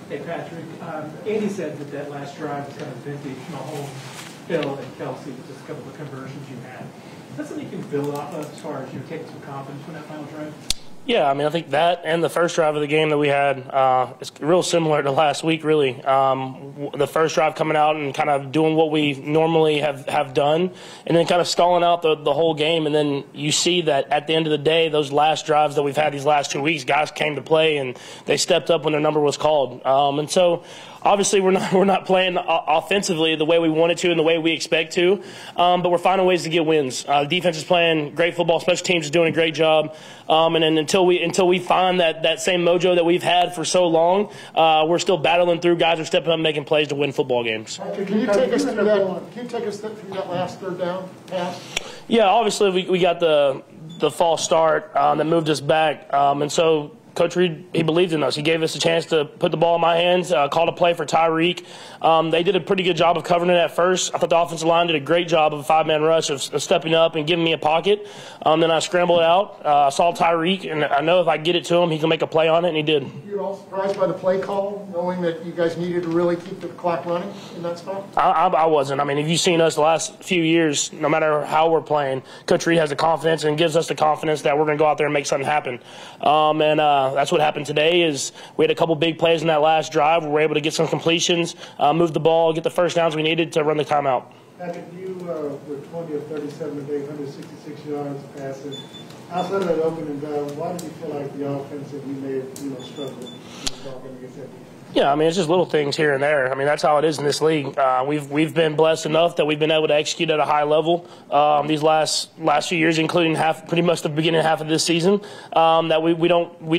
Hey, Patrick. Andy said that last drive was kind of vintage Mahomes, Bill, and Kelsey, with just a couple of conversions you had. Is that something you can build off of as far as taking some confidence from that final drive? Yeah, I mean, I think that and the first drive of the game that we had is real similar to last week, really. The first drive coming out and kind of doing what we normally have done, and then kind of stalling out the whole game. And then you see that at the end of the day, those last drives that we've had these last 2 weeks, guys came to play and they stepped up when their number was called. And so obviously we're not playing offensively the way we wanted to and the way we expect to, but we're finding ways to get wins. Defense is playing great football. Special teams is doing a great job. And then until we find that same mojo that we've had for so long, we're still battling through. Guys are stepping up and making plays to win football games. Can you take us through that? Can you take us through that last third down pass? Yeah, obviously we got the false start that moved us back, and so Coach Reed, he believed in us. He gave us a chance to put the ball in my hands, called a play for Tyreek. They did a pretty good job of covering it at first. I thought the offensive line did a great job of a five-man rush of stepping up and giving me a pocket. Then I scrambled out, saw Tyreek, and I know if I get it to him, he can make a play on it, and he did. You're all surprised by the play call, knowing that you guys needed to really keep the clock running in that spot? I wasn't. I mean, if you've seen us the last few years, no matter how we're playing, Coach Reed has the confidence and gives us the confidence that we're going to go out there and make something happen. That's what happened today. Is we had a couple big plays in that last drive. We were able to get some completions, move the ball, get the first downs we needed to run the timeout. Patrick, you were 20 of 37 today, 166 yards passing. Outside of that opening drive, why did you feel like the offense that we may have struggled against that defense? Yeah, I mean, it's just little things here and there. I mean, that's how it is in this league. We've been blessed enough that we've been able to execute at a high level these last few years, including pretty much the beginning half of this season. That we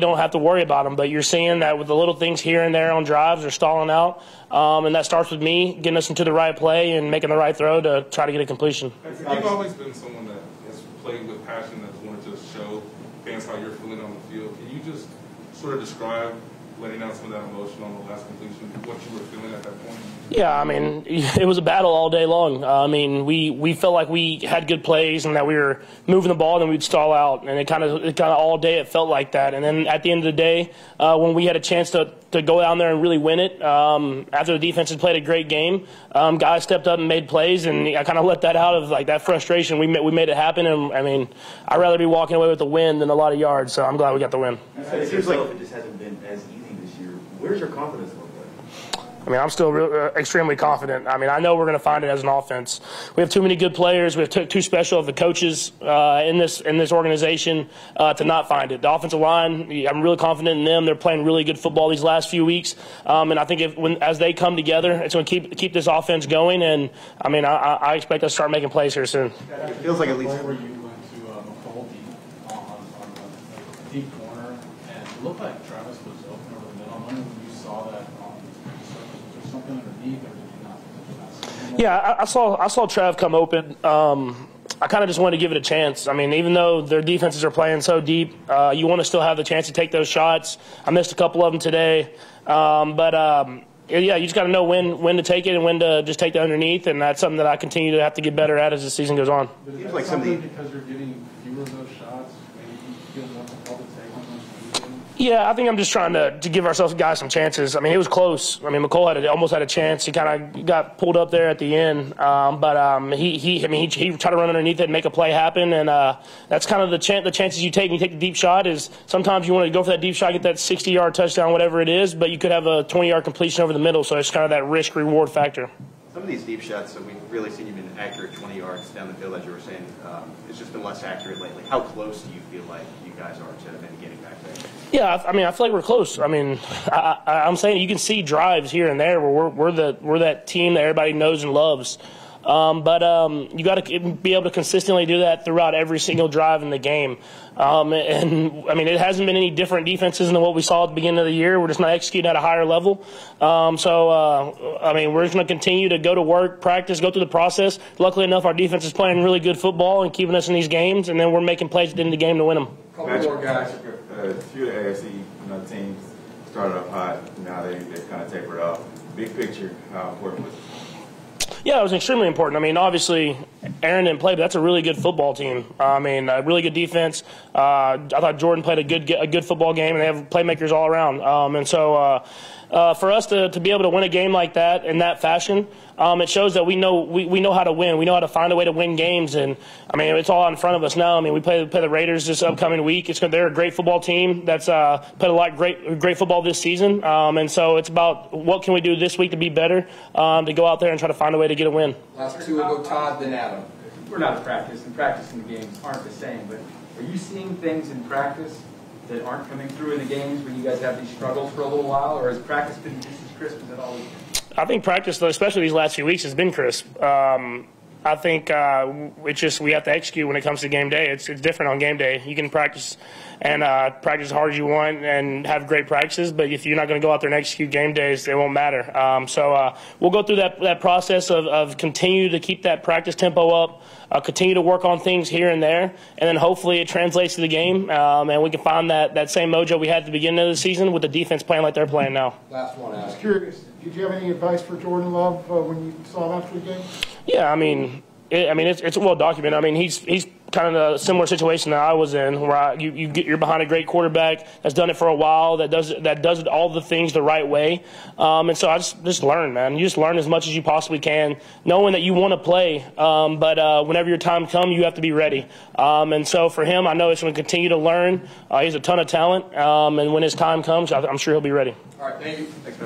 don't have to worry about them. But you're seeing that with the little things here and there on drives, they're stalling out, and that starts with me getting us into the right play and making the right throw to try to get a completion. You've always been someone that has played with passion, that's wanted to show fans how you're feeling on the field. Can you just sort of describe letting out some of that emotion on the last completion, what you were feeling at that point? Yeah, I mean, it was a battle all day long. I mean, we felt like we had good plays and that we were moving the ball and then we'd stall out, and it kind of all day it felt like that. And then at the end of the day, when we had a chance to go down there and really win it, after the defense had played a great game, guys stepped up and made plays, and I kind of let that out of like that frustration. We made it happen, and I mean, I'd rather be walking away with the win than a lot of yards. So I'm glad we got the win. It seems like it just hasn't been as easy this year. Where's your confidence level? I mean, I'm still extremely confident. I mean, I know we're going to find it as an offense. We have too many good players. We have too special of the coaches in this organization to not find it. The offensive line, I'm really confident in them. They're playing really good football these last few weeks, and I think as they come together, it's going to keep this offense going. And I mean, I expect us to start making plays here soon. It feels like at least where you went to McCall deep on the deep corner, and it looked like Travis was open over the middle. I'm wondering when you saw that on the surface, was there something underneath, or did you not see? Yeah, I saw Trav come open. I kind of just wanted to give it a chance. I mean, even though their defenses are playing so deep, you want to still have the chance to take those shots. I missed a couple of them today, yeah, you just got to know when to take it and when to just take the underneath, and that's something that I continue to have to get better at as the season goes on. But it seems like something because you're getting fewer of those shots, maybe you feel more compelled to take on those. Yeah, I think I'm just trying to give ourselves guys some chances. I mean, it was close. I mean, McCall almost had a chance. He kind of got pulled up there at the end, he tried to run underneath it and make a play happen, and that's kind of the chances you take when you take the deep shot. Is sometimes you want to go for that deep shot, get that 60-yard touchdown, whatever it is, but you could have a 20-yard completion over the middle. So it's kind of that risk-reward factor. Some of these deep shots that we've really seen you been accurate 20 yards down the field, as you were saying, it's just been less accurate lately. How close do you feel like you guys are to maybe getting back there? Yeah, I mean, I feel like we're close. I mean, I'm saying you can see drives here and there where we're that team that everybody knows and loves. You got to be able to consistently do that throughout every single drive in the game. And I mean, it hasn't been any different defenses than what we saw at the beginning of the year. We're just not executing at a higher level. I mean, we're just going to continue to go to work, practice, go through the process. Luckily enough, our defense is playing really good football and keeping us in these games, and then we're making plays at the end of the game to win them. A couple more guys, a few of the AFC teams started up hot. Now they've kind of tapered off. Big picture, how important was it? Yeah, it was extremely important. I mean, obviously, Aaron didn't play, but that's a really good football team. I mean, a really good defense. I thought Jordan played a good football game, and they have playmakers all around. And so for us to be able to win a game like that in that fashion, it shows that we know how to win. We know how to find a way to win games, and I mean, it's all in front of us now. I mean, we play the Raiders this upcoming week. They're a great football team that's played a lot of great football this season, and so it's about what can we do this week to be better, to go out there and try to find a way to get a win. Last two will go Todd, then Adam. We're not practicing the games aren't the same, but are you seeing things in practice that aren't coming through in the games when you guys have these struggles for a little while, or has practice been just as crisp as it always been? I think practice, especially these last few weeks, has been crisp. I think it's just we have to execute when it comes to game day. It's different on game day. You can practice and practice as hard as you want and have great practices, but if you're not going to go out there and execute game days, it won't matter. So we'll go through that process of continue to keep that practice tempo up, continue to work on things here and there, and then hopefully it translates to the game, and we can find that same mojo we had at the beginning of the season with the defense playing like they're playing now. Last one, I was Adam. curious, did you have any advice for Jordan Love when you saw him after the game? Yeah, I mean, it's well documented. I mean, he's kind of a similar situation that I was in, where you're behind a great quarterback that's done it for a while, that does all the things the right way, and so I just learn, man. You just learn as much as you possibly can, knowing that you want to play, but whenever your time comes, you have to be ready. And so for him, I know it's going to continue to learn. He has a ton of talent, and when his time comes, I'm sure he'll be ready. All right, thank you. Thanks,